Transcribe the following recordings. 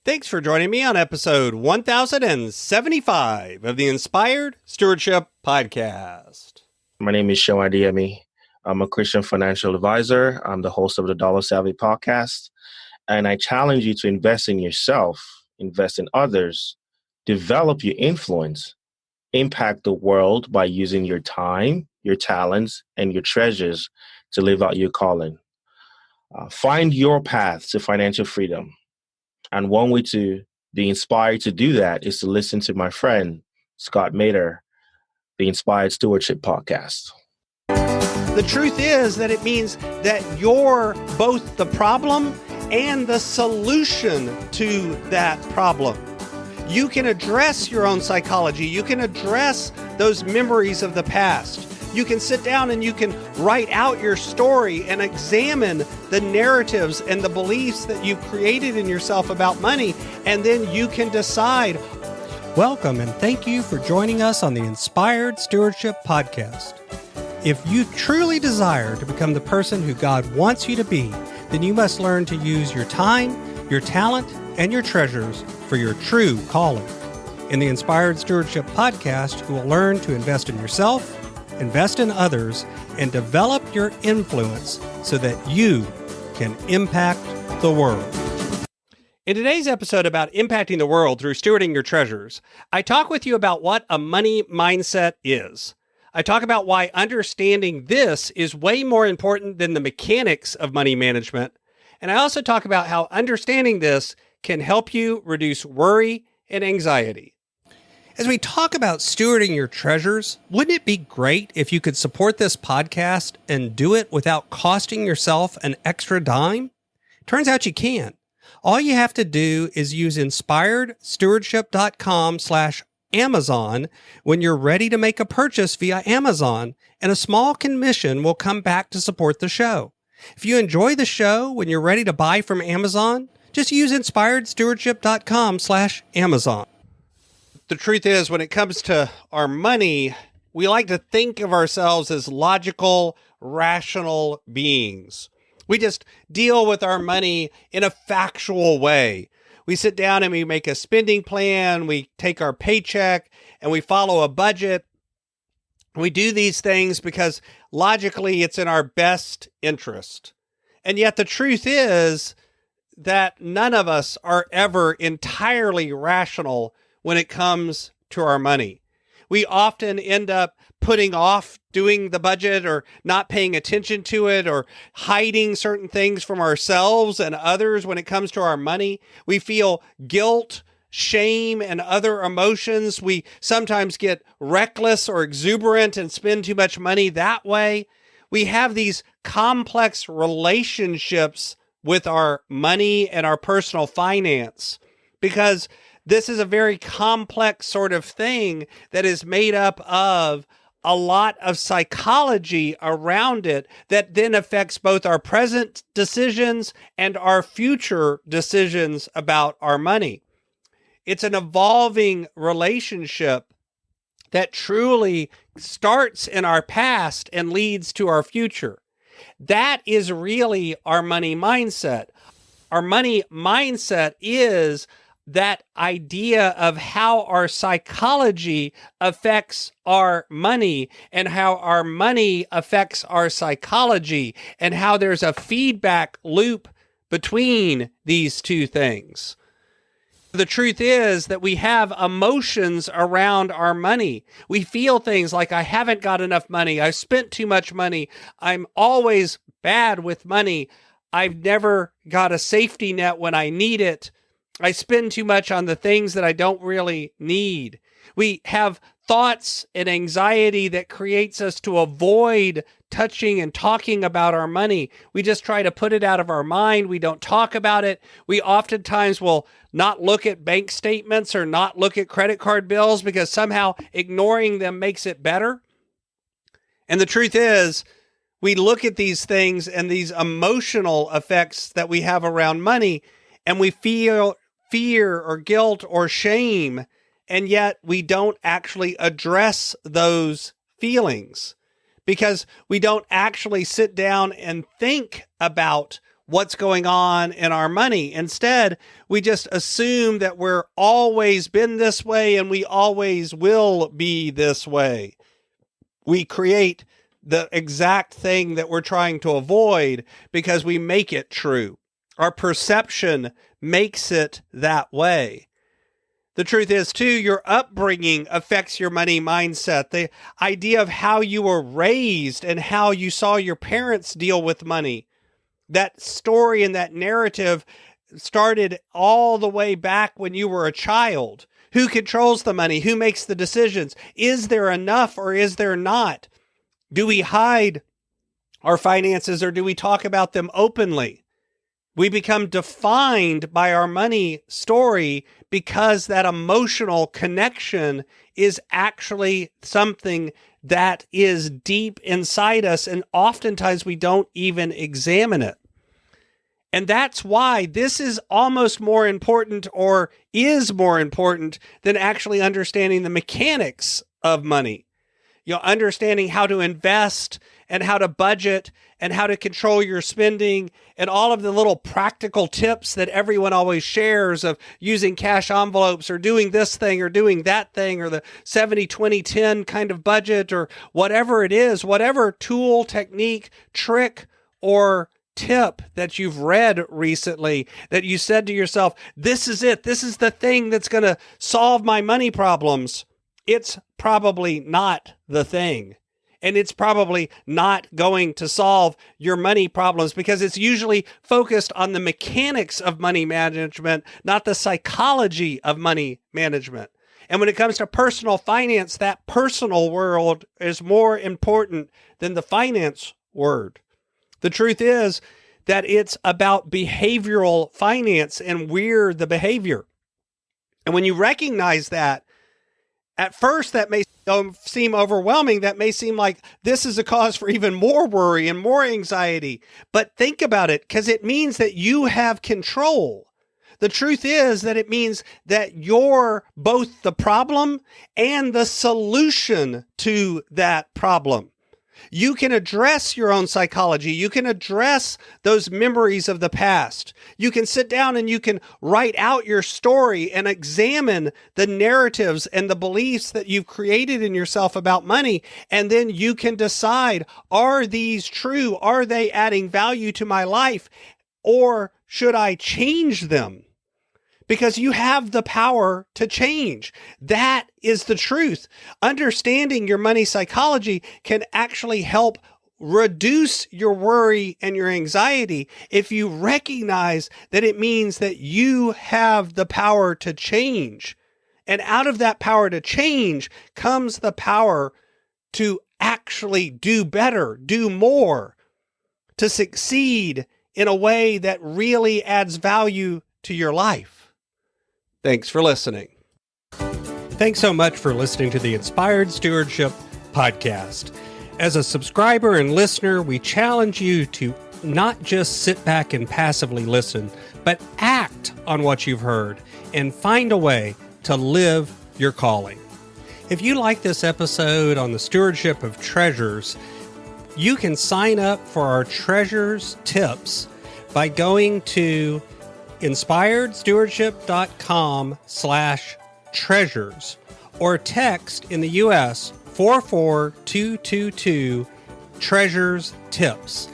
Thanks for joining me on episode 1075 of the Inspired Stewardship Podcast. My name is Show Adeyemi. I'm a Christian financial advisor. I'm the host of the Dollar Savvy podcast. And I challenge you to invest in yourself, invest in others, develop your influence, impact the world by using your time, your talents, and your treasures to live out your calling. Find your path to financial freedom. And one way to be inspired to do that is to listen to my friend, Scott Mater, the Inspired Stewardship Podcast. The truth is that it means that you're both the problem and the solution to that problem. You can address your own psychology. You can address those memories of the past. You can sit down and you can write out your story and examine the narratives and the beliefs that you've created in yourself about money, and then you can decide. Welcome and thank you for joining us on the Inspired Stewardship Podcast. If you truly desire to become the person who God wants you to be, then you must learn to use your time, your talent, and your treasures for your true calling. In the Inspired Stewardship Podcast, you will learn to invest in yourself, invest in others, and develop your influence so that you can impact the world. In today's episode about impacting the world through stewarding your treasures, I talk with you about what a money mindset is. I talk about why understanding this is way more important than the mechanics of money management. And I also talk about how understanding this can help you reduce worry and anxiety. As we talk about stewarding your treasures, wouldn't it be great if you could support this podcast and do it without costing yourself an extra dime? Turns out you can. All you have to do is use inspiredstewardship.com/Amazon when you're ready to make a purchase via Amazon, and a small commission will come back to support the show. If you enjoy the show when you're ready to buy from Amazon, just use inspiredstewardship.com/Amazon. The truth is, when it comes to our money, we like to think of ourselves as logical, rational beings. We just deal with our money in a factual way. We sit down and we make a spending plan, we take our paycheck, and we follow a budget. We do these things because logically it's in our best interest. And yet the truth is that none of us are ever entirely rational when it comes to our money. We often end up putting off doing the budget or not paying attention to it or hiding certain things from ourselves and others when it comes to our money. We feel guilt, shame, and other emotions. We sometimes get reckless or exuberant and spend too much money that way. We have these complex relationships with our money and our personal finance because this is a very complex sort of thing that is made up of a lot of psychology around it that then affects both our present decisions and our future decisions about our money. It's an evolving relationship that truly starts in our past and leads to our future. That is really our money mindset. Our money mindset is that idea of how our psychology affects our money and how our money affects our psychology and how there's a feedback loop between these two things. The truth is that we have emotions around our money. We feel things like, I haven't got enough money. I've spent too much money. I'm always bad with money. I've never got a safety net when I need it. I spend too much on the things that I don't really need. We have thoughts and anxiety that creates us to avoid touching and talking about our money. We just try to put it out of our mind. We don't talk about it. We oftentimes will not look at bank statements or not look at credit card bills because somehow ignoring them makes it better. And the truth is, we look at these things and these emotional effects that we have around money, and we feel fear or guilt or shame, and yet we don't actually address those feelings because we don't actually sit down and think about what's going on in our money. Instead, we just assume that we're always been this way and we always will be this way. We create the exact thing that we're trying to avoid because we make it true. Our perception makes it that way. The truth is, too, your upbringing affects your money mindset. The idea of how you were raised and how you saw your parents deal with money. That story and that narrative started all the way back when you were a child. Who controls the money? Who makes the decisions? Is there enough or is there not? Do we hide our finances or do we talk about them openly? We become defined by our money story because that emotional connection is actually something that is deep inside us, and oftentimes we don't even examine it. And that's why this is almost more important, or is more important, than actually understanding the mechanics of money. Understanding how to invest and how to budget and how to control your spending and all of the little practical tips that everyone always shares of using cash envelopes or doing this thing or doing that thing or the 70-20-10 kind of budget or whatever it is, whatever tool, technique, trick, or tip that you've read recently that you said to yourself, this is it. This is the thing that's going to solve my money problems. It's probably not the thing. And it's probably not going to solve your money problems because it's usually focused on the mechanics of money management, not the psychology of money management. And when it comes to personal finance, that personal world is more important than the finance word. The truth is that it's about behavioral finance, and we're the behavior. And when you recognize that, at first, that may seem overwhelming. That may seem like this is a cause for even more worry and more anxiety. But think about it, because it means that you have control. The truth is that it means that you're both the problem and the solution to that problem. You can address your own psychology. You can address those memories of the past. You can sit down and you can write out your story and examine the narratives and the beliefs that you've created in yourself about money. And then you can decide, are these true? Are they adding value to my life? Or should I change them? Because you have the power to change. That is the truth. Understanding your money psychology can actually help reduce your worry and your anxiety if you recognize that it means that you have the power to change. And out of that power to change comes the power to actually do better, do more, to succeed in a way that really adds value to your life. Thanks for listening. Thanks so much for listening to the Inspired Stewardship podcast. As a subscriber and listener, we challenge you to not just sit back and passively listen, but act on what you've heard and find a way to live your calling. If you like this episode on the stewardship of treasures, you can sign up for our treasures tips by going to inspiredstewardship.com/treasures or text in the U.S. 44222 treasures tips.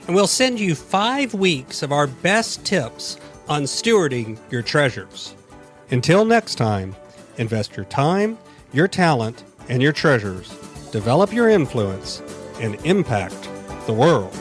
And we'll send you 5 weeks of our best tips on stewarding your treasures. Until next time, invest your time, your talent, and your treasures. Develop your influence and impact the world.